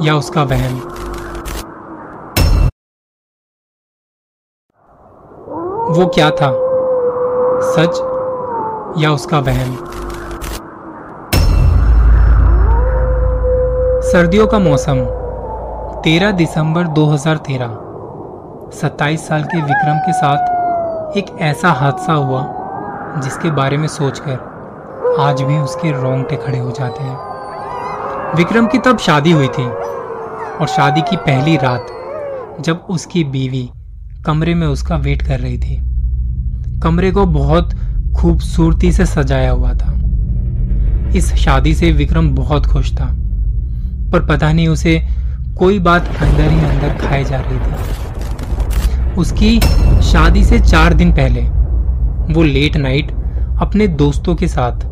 या उसका वहम। वो क्या था, सच या उसका वहम? सर्दियों का मौसम, 13 दिसंबर 2013। 27 साल के विक्रम के साथ एक ऐसा हादसा हुआ जिसके बारे में सोचकर आज भी उसके रोंगटे खड़े हो जाते हैं। विक्रम की तब शादी हुई थी और शादी की पहली रात जब उसकी बीवी कमरे में उसका वेट कर रही थी। कमरे को बहुत खूबसूरती से सजाया हुआ था। इस शादी से विक्रम बहुत खुश था, पर पता नहीं उसे कोई बात अंदर ही अंदर खाए जा रही थी। उसकी शादी से 4 दिन पहले वो लेट नाइट अपने दोस्तों के साथ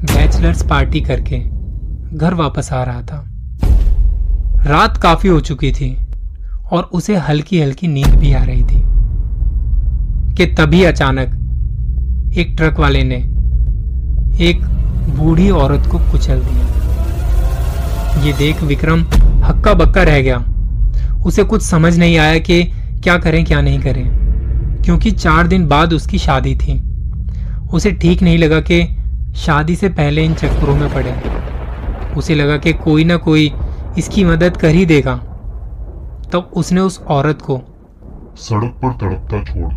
बैचलर्स पार्टी करके घर वापस आ रहा था। रात काफी हो चुकी थी और उसे हल्की हल्की नींद भी आ रही थी कि तभी अचानक एक ट्रक वाले ने एक बूढ़ी औरत को कुचल दिया। ये देख विक्रम हक्का बक्का रह गया। उसे कुछ समझ नहीं आया कि क्या करें क्या नहीं करें, क्योंकि 4 दिन बाद उसकी शादी थी। उसे ठीक नहीं लगा कि शादी से पहले इन चक्करों में पड़े। उसे लगा कि कोई ना कोई इसकी मदद कर ही देगा। तब उसने उस औरत को सड़क पर तड़पता छोड़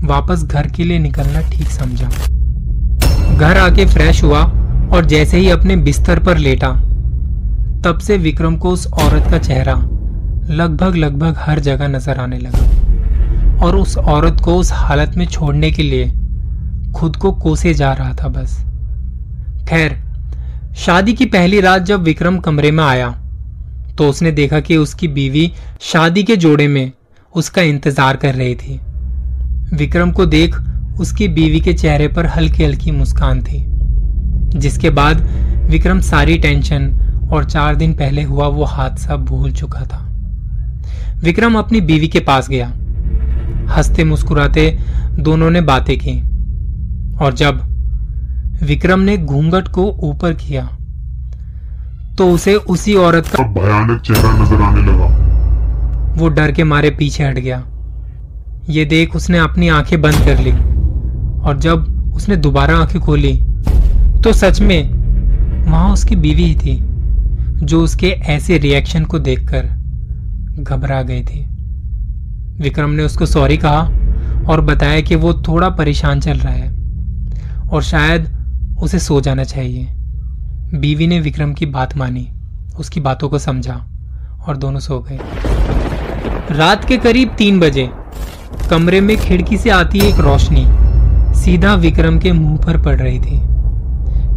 वापस घर के लिए निकलना ठीक समझा। घर आके फ्रेश हुआ और जैसे ही अपने बिस्तर पर लेटा, तब से विक्रम को उस औरत का चेहरा लगभग हर जगह नजर आने लगा और उस औरत को उस हालत में छोड़ने के लिए खुद को कोसे जा रहा था बस। खैर, शादी की पहली रात जब विक्रम कमरे में आया तो उसने देखा कि उसकी बीवी शादी के जोड़े में उसका इंतजार कर रही थी। विक्रम को देख उसकी बीवी के चेहरे पर हल्की हल्की मुस्कान थी, जिसके बाद विक्रम सारी टेंशन और 4 दिन पहले हुआ वो हादसा भूल चुका था। विक्रम अपनी बीवी के पास गया। हंसते मुस्कुराते दोनों ने बातें की और जब विक्रम ने घूंघट को ऊपर किया तो उसे उसी औरत का भयानक चेहरा नजर आने लगा। वो डर के मारे पीछे हट गया। ये देख उसने अपनी आंखें बंद कर ली और जब उसने दोबारा आंखें खोली तो सच में वहां उसकी बीवी ही थी, जो उसके ऐसे रिएक्शन को देखकर घबरा गई थी। विक्रम ने उसको सॉरी कहा और बताया कि वो थोड़ा परेशान चल रहा है और शायद उसे सो जाना चाहिए। बीवी ने विक्रम की बात मानी, उसकी बातों को समझा और दोनों सो गए। रात के करीब 3 बजे कमरे में खिड़की से आती एक रोशनी सीधा विक्रम के मुंह पर पड़ रही थी,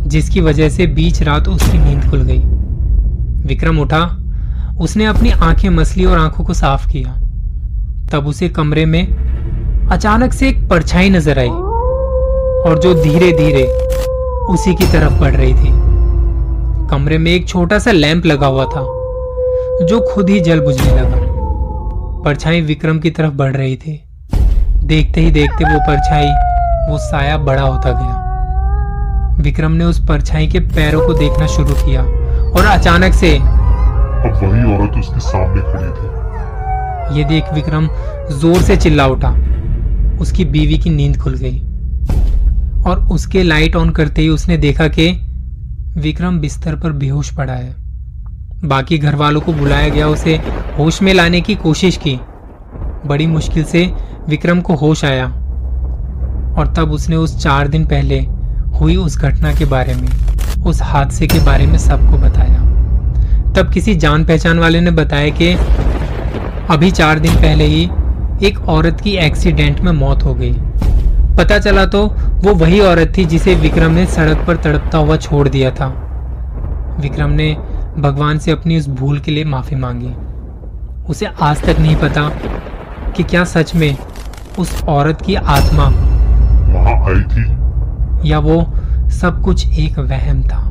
जिसकी वजह से बीच रात उसकी नींद खुल गई। विक्रम उठा, उसने अपनी आंखें मसली और आंखों को साफ किया। तब उसे कमरे में अचानक से एक परछाई नजर आई और जो धीरे धीरे उसी की तरफ बढ़ रही थी। कमरे में एक छोटा सा लैंप लगा हुआ था जो खुद ही जल बुझने लगा। परछाई विक्रम की तरफ बढ़ रही थी। देखते ही देखते वो परछाई, वो साया बड़ा होता गया। विक्रम ने उस परछाई के पैरों को देखना शुरू किया और अचानक से अब वही औरत उसके सामने खड़ी थी। ये देख विक्रम जोर से चिल्ला उठा। उसकी बीवी की नींद खुल गई और उसके लाइट ऑन करते ही उसने देखा कि विक्रम बिस्तर पर बेहोश पड़ा है। बाकी घर वालों को बुलाया गया, उसे होश में लाने की कोशिश की। बड़ी मुश्किल से विक्रम को होश आया और तब उसने उस 4 दिन पहले हुई उस घटना के बारे में, उस हादसे के बारे में सबको बताया। तब किसी जान पहचान वाले ने बताया कि अभी 4 दिन पहले ही एक औरत की एक्सीडेंट में मौत हो गई। पता चला तो वो वही औरत थी जिसे विक्रम ने सड़क पर तड़पता हुआ छोड़ दिया था। विक्रम ने भगवान से अपनी उस भूल के लिए माफी मांगी। उसे आज तक नहीं पता कि क्या सच में उस औरत की आत्मा वहां आई थी या वो सब कुछ एक वहम था।